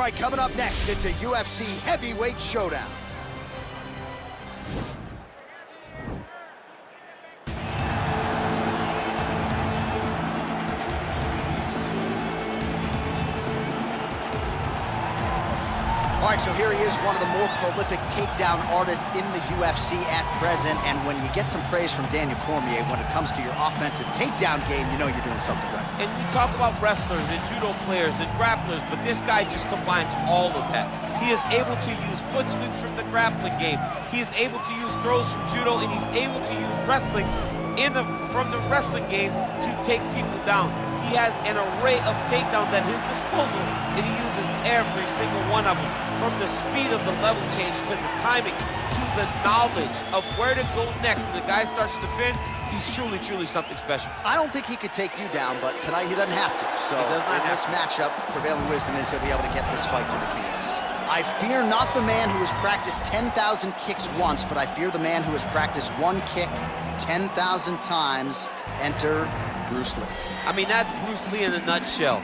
right, coming up next, it's a UFC heavyweight showdown. All right, so here he is, one of the more prolific takedown artists in the UFC at present. And when you get some praise from Daniel Cormier when it comes to your offensive takedown game, you know you're doing something right. And you talk about wrestlers and judo players and grapplers, but this guy just combines all of that. He is able to use foot sweeps from the grappling game. He is able to use throws from judo, and he's able to use wrestling from the wrestling game to take people down. He has an array of takedowns at his disposal, and he uses every single one of them. From the speed of the level change to the timing to the knowledge of where to go next. When the guy starts to defend, he's truly, truly something special. I don't think he could take you down, but tonight he doesn't have to. So in this matchup, prevailing wisdom is he'll be able to get this fight to the canvas. I fear not the man who has practiced 10,000 kicks once, but I fear the man who has practiced one kick 10,000 times. Enter Bruce Lee. I mean, that's Bruce Lee in a nutshell.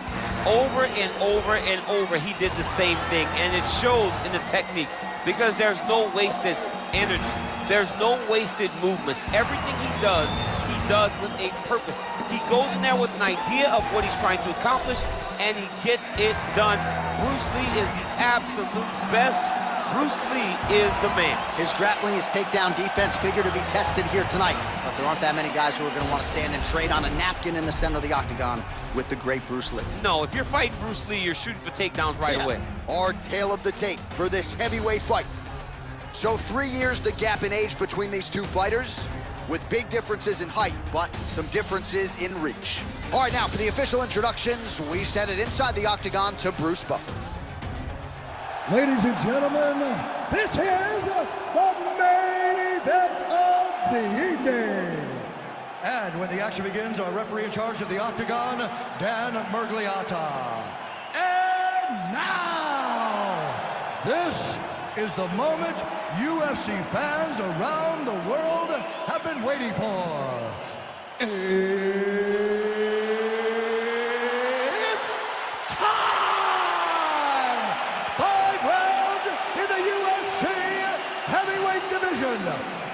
Over and over and over, he did the same thing, and it shows in the technique because there's no wasted energy. There's no wasted movements. Everything he does with a purpose. He goes in there with an idea of what he's trying to accomplish, and he gets it done. Bruce Lee is the absolute best. Bruce Lee is the man. His grappling, his takedown defense figure to be tested here tonight. But there aren't that many guys who are going to want to stand and trade on a napkin in the center of the octagon with the great Bruce Lee. No, if you're fighting Bruce Lee, you're shooting for takedowns right away. Our tale of the tape for this heavyweight fight. So 3 years the gap in age between these two fighters, with big differences in height, but some differences in reach. All right, now for the official introductions, we send it inside the octagon to Bruce Buffer. Ladies and gentlemen, this is the main event of the evening. And when the action begins, our referee in charge of the octagon, Dan Murgliata. And now, this is the moment UFC fans around the world have been waiting for.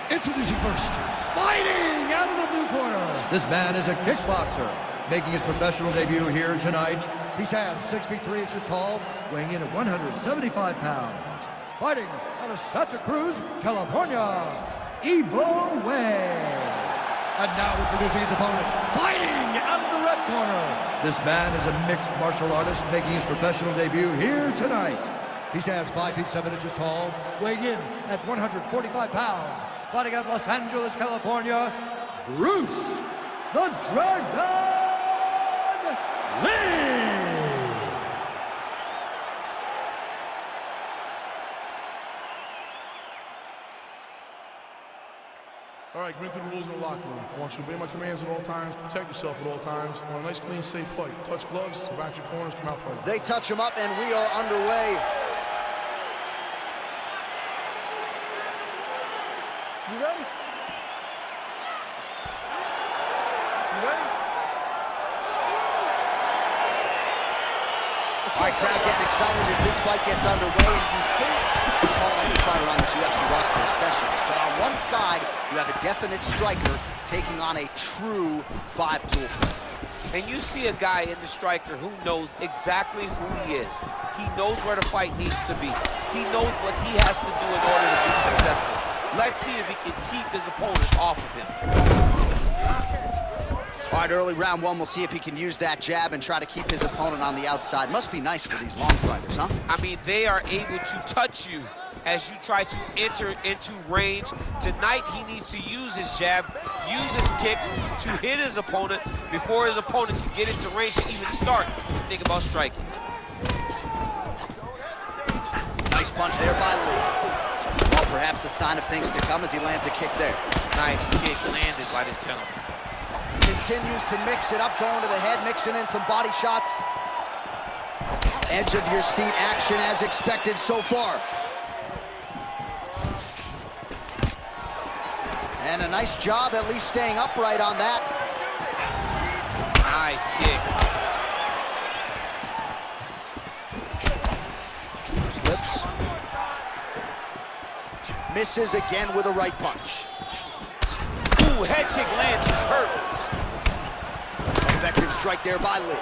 Introducing first, fighting out of the blue corner. This man is a kickboxer, making his professional debut here tonight. He stands 6 feet 3 inches tall, weighing in at 175 pounds. Fighting out of Santa Cruz, California, Evo Way. And now introducing his opponent, fighting out of the red corner. This man is a mixed martial artist, making his professional debut here tonight. He stands 5 feet 7 inches tall, weighing in at 145 pounds. Fighting out of Los Angeles, California, Bruce the Dragon Lee! All right, commit to the rules in the locker room. I want you to obey my commands at all times, protect yourself at all times. I want a nice, clean, safe fight. Touch gloves, back your corners, come out fighting. They touch him up, and we are underway. You ready? You ready? All right, crowd getting excited as this fight gets underway, and you hate to call any fighter on this UFC roster a specialist, but on one side, you have a definite striker taking on a true five-tool player. And you see a guy in the striker who knows exactly who he is. He knows where the fight needs to be. He knows what he has to do in order to be successful. Let's see if he can keep his opponent off of him. All right, early round one, we'll see if he can use that jab and try to keep his opponent on the outside. Must be nice for these long fighters, huh? I mean, they are able to touch you as you try to enter into range. Tonight, he needs to use his jab, use his kicks to hit his opponent before his opponent can get into range to even start to think about striking. Nice punch there by Lee. Well, perhaps a sign of things to come as he lands a kick there. Nice kick landed by this gentleman. Continues to mix it up, going to the head, mixing in some body shots. Edge of your seat action as expected so far. And a nice job at least staying upright on that. Nice kick. Misses again with a right punch. Ooh, head kick lands, he's hurt. Effective strike there by Lee.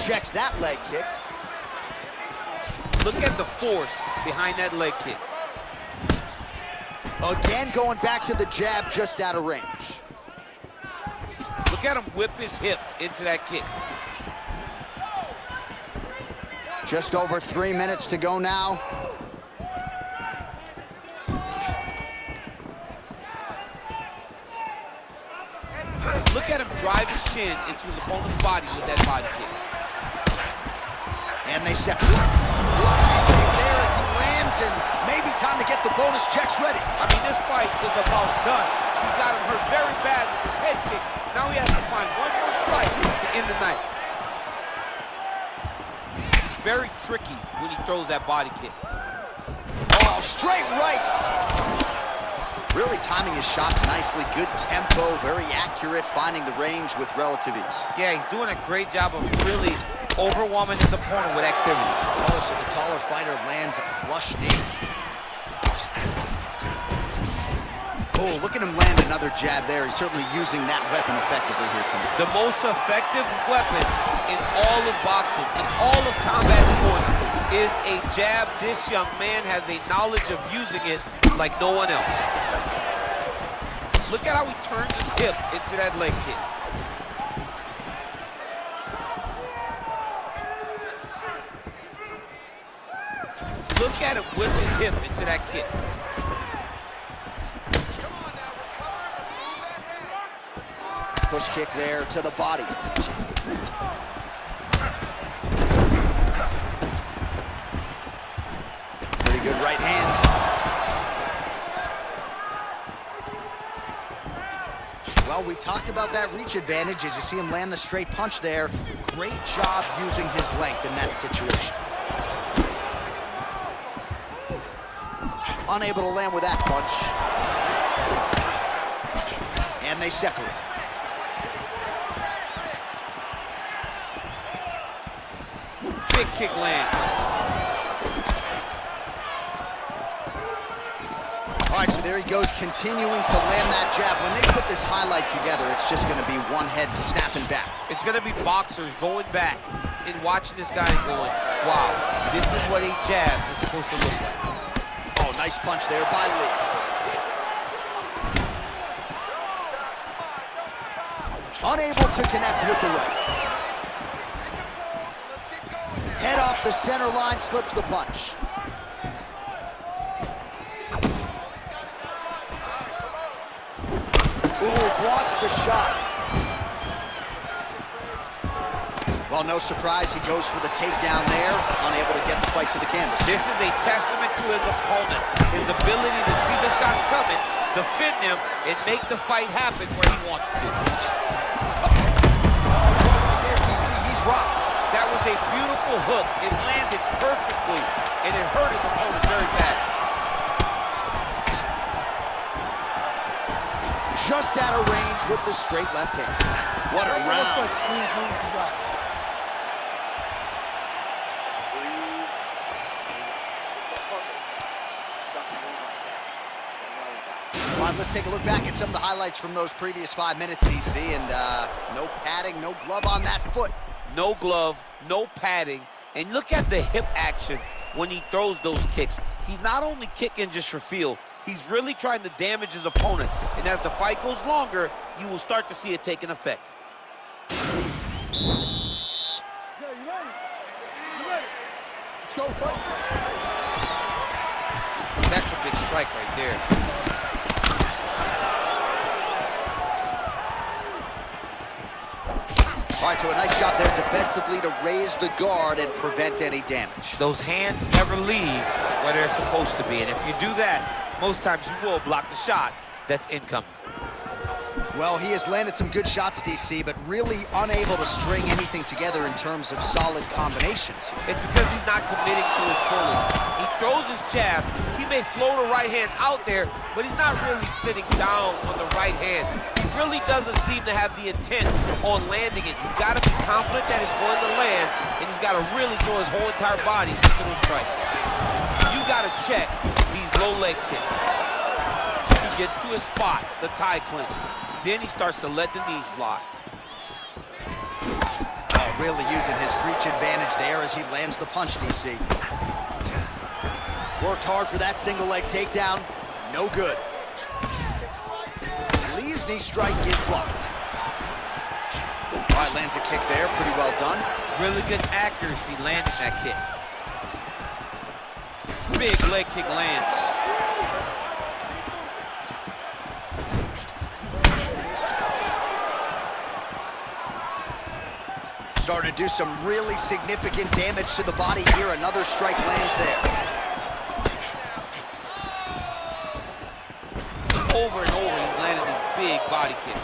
Checks that leg kick. Look at the force behind that leg kick. Again going back to the jab just out of range. Look at him whip his hip into that kick. Just over 3 minutes to go now. Look at him drive his shin into his opponent's body with that body kick. And they separate. There as he lands, and maybe time to get the bonus checks ready. I mean, this fight is about done. He's got him hurt very bad with his head kick. Now he has to find one more strike to end the night. It's very tricky when he throws that body kick. Oh, straight right. Really timing his shots nicely. Good tempo, very accurate, finding the range with relative ease. Yeah, he's doing a great job of really overwhelming his opponent with activity. Oh, so the taller fighter lands a flush knee. Oh, look at him land another jab there. He's certainly using that weapon effectively here tonight. The most effective weapon in all of boxing, in all of combat sports, is a jab. This young man has a knowledge of using it like no one else. Look at how he turns his hip into that leg kick. Look at him whip his hip into that kick. Push kick there to the body. Pretty good right hand. Well, we talked about that reach advantage as you see him land the straight punch there. Great job using his length in that situation. Unable to land with that punch. And they separate. Big kick land. All right, so there he goes, continuing to land that jab. When they put this highlight together, it's just going to be one head snapping back. It's going to be boxers going back and watching this guy and going, wow, this is what a jab is supposed to look like. Oh, nice punch there by Lee. Unable to connect with the right. Head off the center line, slips the punch. Ooh, blocks the shot. Well, no surprise, he goes for the takedown there, unable to get the fight to the canvas. This is a testament to his opponent, his ability to see the shots coming, defend them, and make the fight happen where he wants to. This is scary. You see, he's rocked. That was a beautiful hook. It landed perfectly, and it hurt his opponent very bad. Just out of range with the straight left hand. What a round. All right, let's take a look back at some of the highlights from those previous 5 minutes, DC, and no padding, no glove on that foot. No glove, no padding, and look at the hip action when he throws those kicks. He's not only kicking just for feel, he's really trying to damage his opponent, and as the fight goes longer, you will start to see it take an effect. Yeah, you ready? You ready? Let's go fight. That's a big strike right there. All right, so a nice shot there defensively to raise the guard and prevent any damage. Those hands never leave where they're supposed to be, and if you do that, most times you will block the shot that's incoming. Well, he has landed some good shots, DC, but really unable to string anything together in terms of solid combinations. It's because he's not committing to it fully. He throws his jab. He may float a right hand out there, but he's not really sitting down on the right hand. He really doesn't seem to have the intent on landing it. He's got to be confident that it's going to land, and he's got to really throw his whole entire body into the strike. You got to check these low leg kicks. He gets to his spot, the tie clinch. Then he starts to let the knees fly. Oh, really using his reach advantage there as he lands the punch, DC. Worked hard for that single leg takedown. No good. Lee's knee strike is blocked. All right, lands a kick there. Pretty well done. Really good accuracy landing that kick. Big leg kick lands. Starting to do some really significant damage to the body here. Another strike lands there. Over and over, he's landed these big body kicks.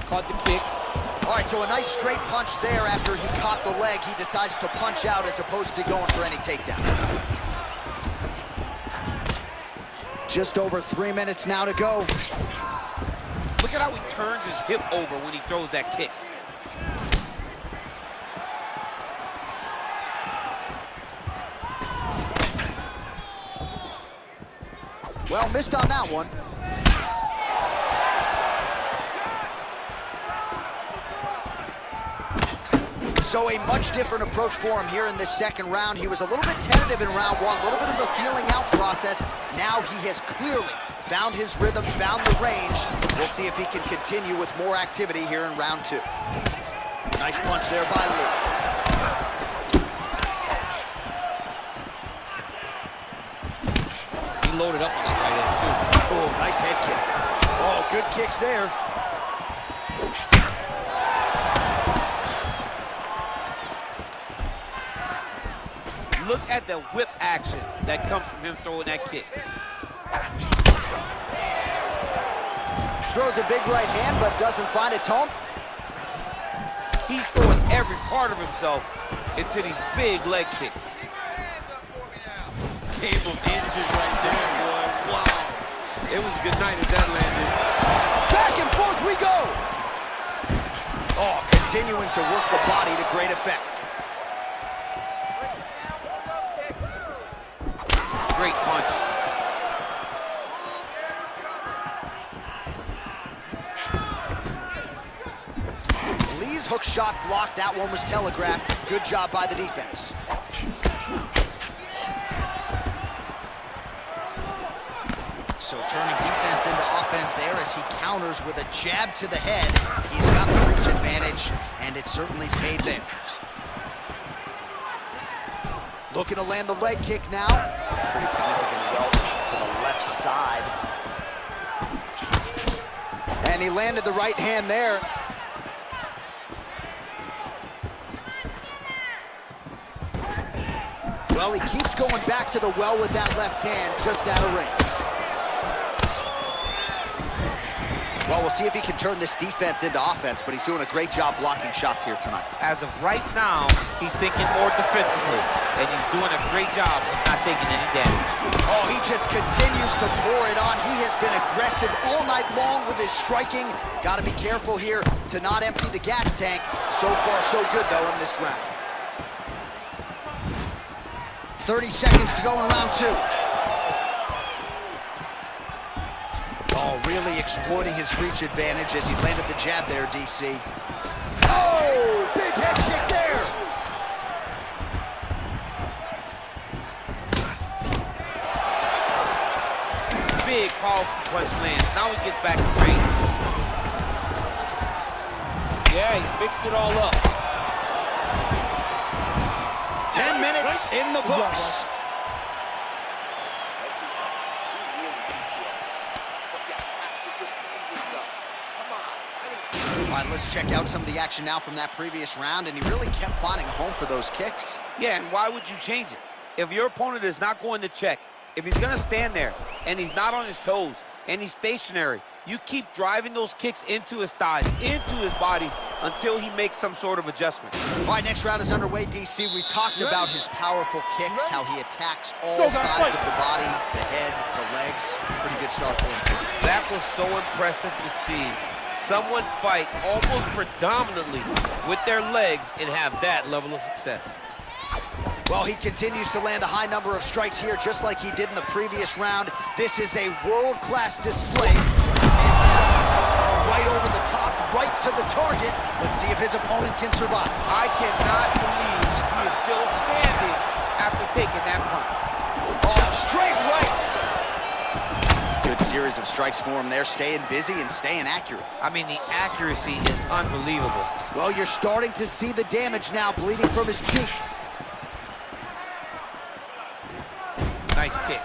Caught the kick. All right, so a nice straight punch there. After he caught the leg, he decides to punch out as opposed to going for any takedown. Just over 3 minutes now to go. Look at how he turns his hip over when he throws that kick. Well, missed on that one. So a much different approach for him here in this second round. He was a little bit tentative in round one, a little bit of a feeling out process. Now he has clearly found his rhythm, found the range. We'll see if he can continue with more activity here in round two. Nice punch there by Lee. Loaded up on that right hand, too. Oh, nice head kick. Oh, good kicks there. Look at the whip action that comes from him throwing that kick. Throws a big right hand, but doesn't find its home. He's throwing every part of himself into these big leg kicks. Game of inches right there, boy. Wow. It was a good night if that landed. Back and forth we go. Oh, continuing to work the body to great effect. Great punch. Lee's hook shot blocked. That one was telegraphed. Good job by the defense. So turning defense into offense there as he counters with a jab to the head. He's got the reach advantage, and it certainly paid there. Looking to land the leg kick now. Pretty significant welt to the left side. And he landed the right hand there. Well, he keeps going back to the well with that left hand, just out of range. Well, we'll see if he can turn this defense into offense, but he's doing a great job blocking shots here tonight. As of right now, he's thinking more defensively, and he's doing a great job of not taking any damage. Oh, he just continues to pour it on. He has been aggressive all night long with his striking. Got to be careful here to not empty the gas tank. So far, so good, though, in this round. 30 seconds to go in round two. Oh, really exploiting his reach advantage as he landed the jab there, DC. Oh, big head kick there. Big, powerful punch lands. Now he gets back to range. Yeah, he's mixing it all up. 10 minutes in the books. All right, let's check out some of the action now from that previous round, and he really kept finding a home for those kicks. Yeah, and why would you change it? If your opponent is not going to check, if he's going to stand there and he's not on his toes, and he's stationary. You keep driving those kicks into his thighs, into his body, until he makes some sort of adjustment. All right, next round is underway, DC. We talked about his powerful kicks, how he attacks all sides of the body, the head, the legs. Pretty good start for him. That was so impressive to see. Someone fight almost predominantly with their legs and have that level of success. Well, he continues to land a high number of strikes here, just like he did in the previous round. This is a world-class display. Right over the top, right to the target. Let's see if his opponent can survive. I cannot believe he is still standing after taking that punch. Oh, straight right. Good series of strikes for him there, staying busy and staying accurate. I mean, the accuracy is unbelievable. Well, you're starting to see the damage now, bleeding from his cheek. Nice kick.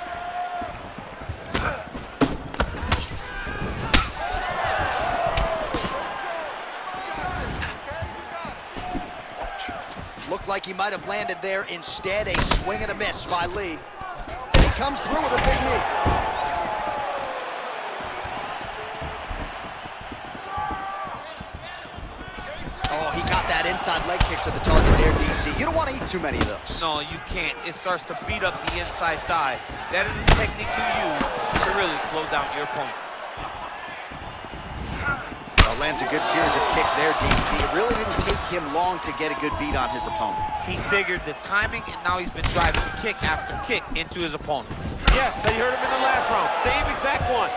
Looked like he might have landed there. Instead, a swing and a miss by Lee. And he comes through with a big knee. Oh, he got that inside leg kick to the target there, DC. You don't want to eat too many of those. No, you can't. It starts to beat up the inside thigh. That is the technique you use to really slow down your opponent. Well, lands a good series of kicks there, DC. It really didn't take him long to get a good beat on his opponent. He figured the timing, and now he's been driving kick after kick into his opponent. Yes, they heard him in the last round. Same exact one.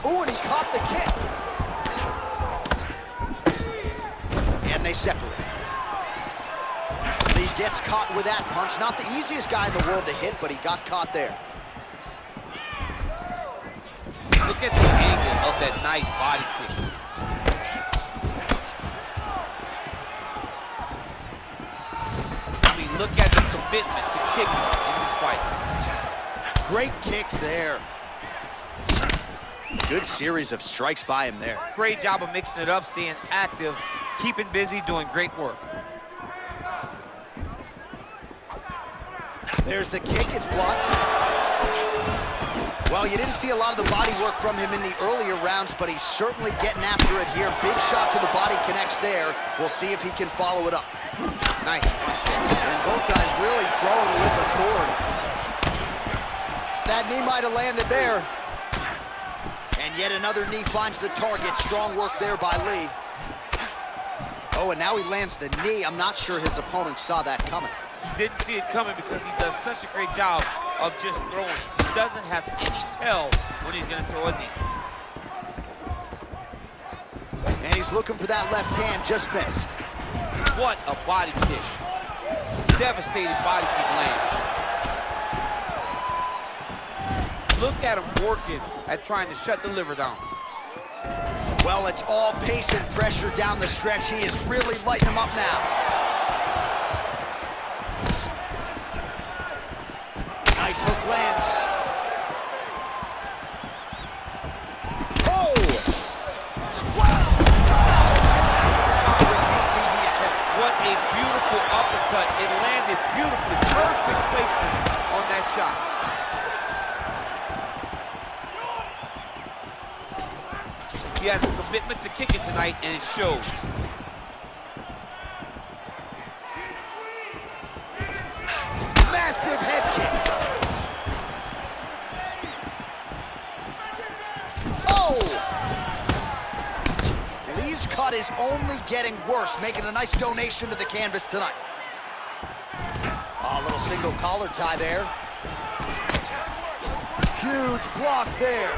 Ooh, and he caught the kick. And they separate. Lee gets caught with that punch. Not the easiest guy in the world to hit, but he got caught there. Look at the angle of that nice body kick. I mean, look at the commitment to kicking in this fight. Great kicks there. Good series of strikes by him there. Great job of mixing it up, staying active, keeping busy, doing great work. There's the kick, it's blocked. Well, you didn't see a lot of the body work from him in the earlier rounds, but he's certainly getting after it here. Big shot to the body connects there. We'll see if he can follow it up. Nice. And both guys really throwing with authority. That knee might have landed there. And yet another knee finds the target. Strong work there by Lee. Oh, and now he lands the knee. I'm not sure his opponent saw that coming. He didn't see it coming because he does such a great job of just throwing. He doesn't have any tell when he's going to throw a knee. And he's looking for that left hand, just missed. What a body kick. Devastating body kick lands. Look at him working at trying to shut the liver down. Well, it's all pace and pressure down the stretch. He is really lighting him up now. Nice hook lands. Oh! Wow! DC, he is hit. What a beautiful uppercut. It landed beautifully. Perfect placement on that shot. He has a commitment to kicking tonight, and it shows. Massive head kick. Oh! Lee's cut is only getting worse, making a nice donation to the canvas tonight. Oh, a little single collar tie there. Huge block there.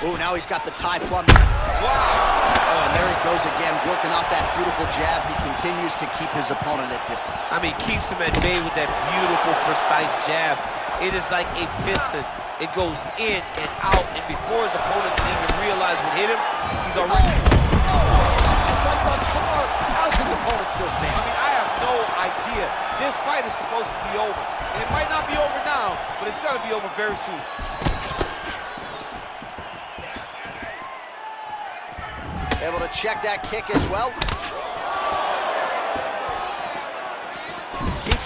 Oh, now he's got the tie plumbed. Wow! Oh, and there he goes again, working off that beautiful jab. He continues to keep his opponent at distance. I mean, keeps him at bay with that beautiful, precise jab. It is like a piston. It goes in and out, and before his opponent can even realize what hit him, he's already... Fight thus far. How's his opponent still standing? I mean, I have no idea. This fight is supposed to be over. And it might not be over now, but it's going to be over very soon. Able to check that kick as well.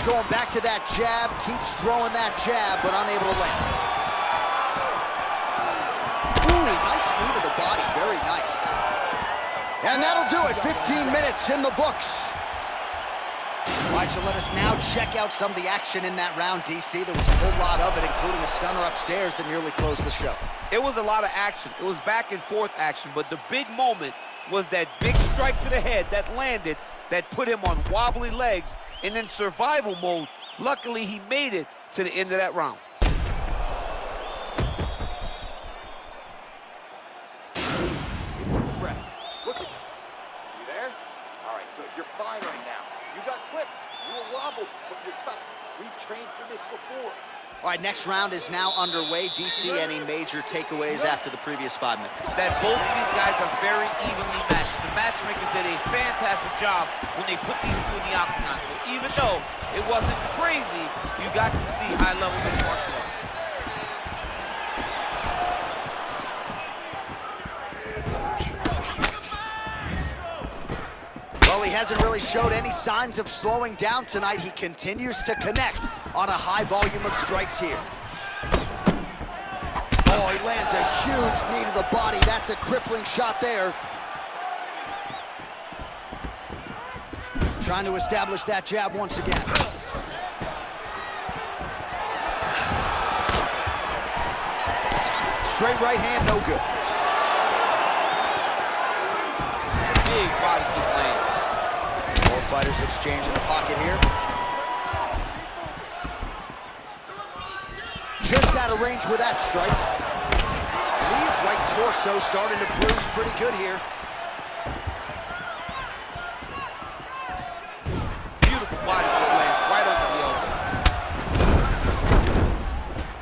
going back to that jab, keeps throwing that jab, but unable to land. Ooh, nice knee to the body, very nice. And that'll do it, 15 minutes in the books. All right, so let us now check out some of the action in that round, DC. There was a whole lot of it, including a stunner upstairs that nearly closed the show. It was a lot of action. It was back and forth action, but the big moment was that big strike to the head that landed, that put him on wobbly legs, and in survival mode, luckily he made it to the end of that round. Breath. Look at you. You there? All right, good. You're fine right now. You got clipped. You were wobbled, but you're tough. We've trained for this before. All right, next round is now underway. DC, any major takeaways after the previous 5 minutes? That both of these guys are very evenly matched. The matchmakers did a fantastic job when they put these two in the octagon. So even though it wasn't crazy, you got to see high-level mixed martial arts. Well, he hasn't really showed any signs of slowing down tonight. He continues to connect on a high volume of strikes here. Oh, he lands a huge knee to the body. That's a crippling shot there. Trying to establish that jab once again. Straight right hand, no good. Big body kick land. Both fighters exchange in the pocket here. Just out of range with that strike. Lee's right torso starting to bruise pretty good here. Beautiful body kick land right under the elbow.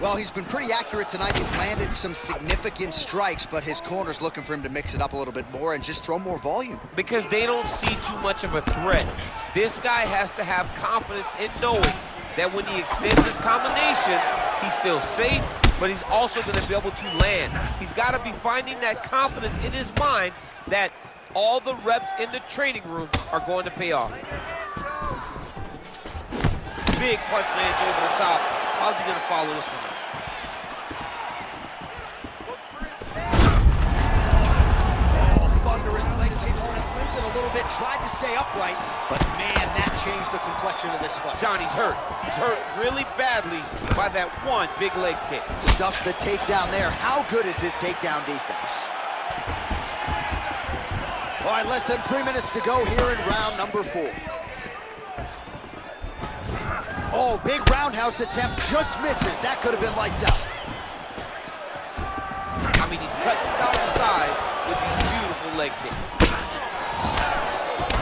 Well, he's been pretty accurate tonight. He's landed some significant strikes, but his corner's looking for him to mix it up a little bit more and just throw more volume. Because they don't see too much of a threat. This guy has to have confidence in knowing that when he extends his combinations, he's still safe, but he's also going to be able to land. He's got to be finding that confidence in his mind that all the reps in the training room are going to pay off. Big punch lands over the top. How's he going to follow this one up? Thunderous legs, opponent limped it a little bit, tried to stay upright, but man, that changed the complexion of this fight. Johnny's hurt. He's hurt really badly by that one big leg kick. Stuffs the takedown there. How good is his takedown defense? All right, less than 3 minutes to go here in round number 4. Oh, big roundhouse attempt, just misses. That could have been lights out. I mean, he's cutting down the sides with these beautiful leg kicks.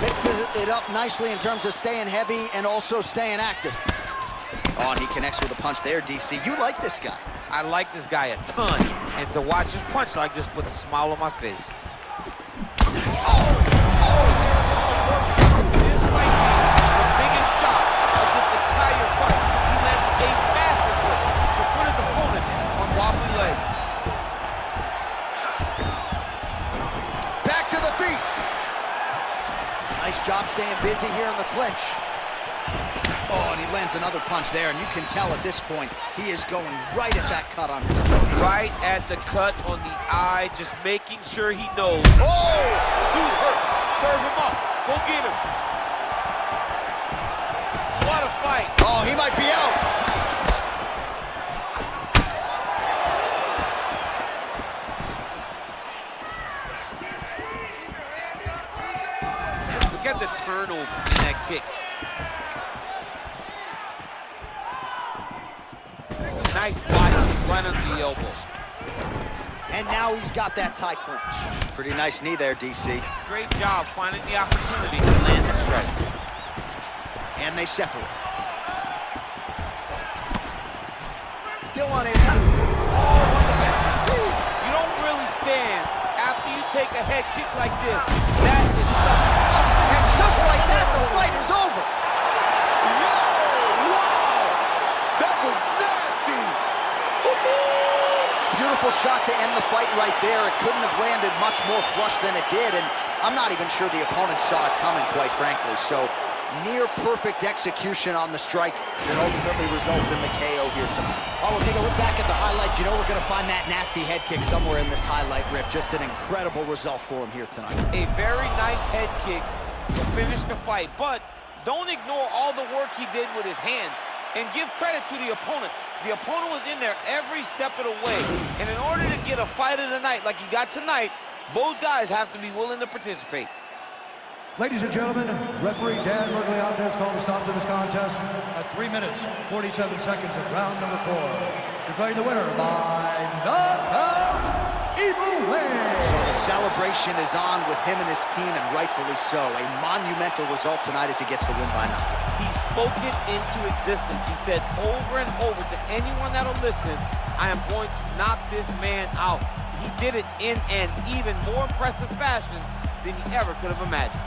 Mixes it up nicely in terms of staying heavy and also staying active. Oh, and he connects with a punch there, DC. You like this guy. I like this guy a ton, and to watch his punch like this puts a smile on my face. This might be the biggest shot of this entire fight. He landed a massive hook to put his opponent on wobbly legs. Back to the feet. Nice job staying busy here in the clinch. Oh, and he lands another punch there, and you can tell at this point he is going right at that cut on his opponent. Right at the cut on the eye, just making sure he knows. Oh! Who's hurt? Serve him up. Go get him. What a fight. Oh, he might be out. Look at the turnover in that kick. Nice body kick right under the elbow. And now he's got that tie clinch. Pretty nice knee there, DC. Great job finding the opportunity to land the strike. And they separate. Still unable. Oh, one of the best we've seen. You don't really stand after you take a head kick like this. That is such a... And just like that, the fight is over. Yo! Wow! That was nasty! Beautiful shot to end the fight right there. It couldn't have landed much more flush than it did, and I'm not even sure the opponent saw it coming, quite frankly. So Near perfect execution on the strike that ultimately results in the KO here tonight. Oh, we'll take a look back at the highlights. You know we're going to find that nasty head kick somewhere in this highlight rip. Just an incredible result for him here tonight. A very nice head kick to finish the fight, but don't ignore all the work he did with his hands, and give credit to the opponent. The opponent was in there every step of the way, and in order to get a fight of the night like he got tonight, both guys have to be willing to participate. Ladies and gentlemen, referee Dan Mergliata has called a stop to this contest at 3 minutes, 47 seconds of round number 4. Declaring the winner by knockout, Evil Wing. So the celebration is on with him and his team, and rightfully so. A monumental result tonight as he gets the win by knockout. He spoke it into existence. He said over and over to anyone that'll listen, I am going to knock this man out. He did it in an even more impressive fashion than he ever could have imagined.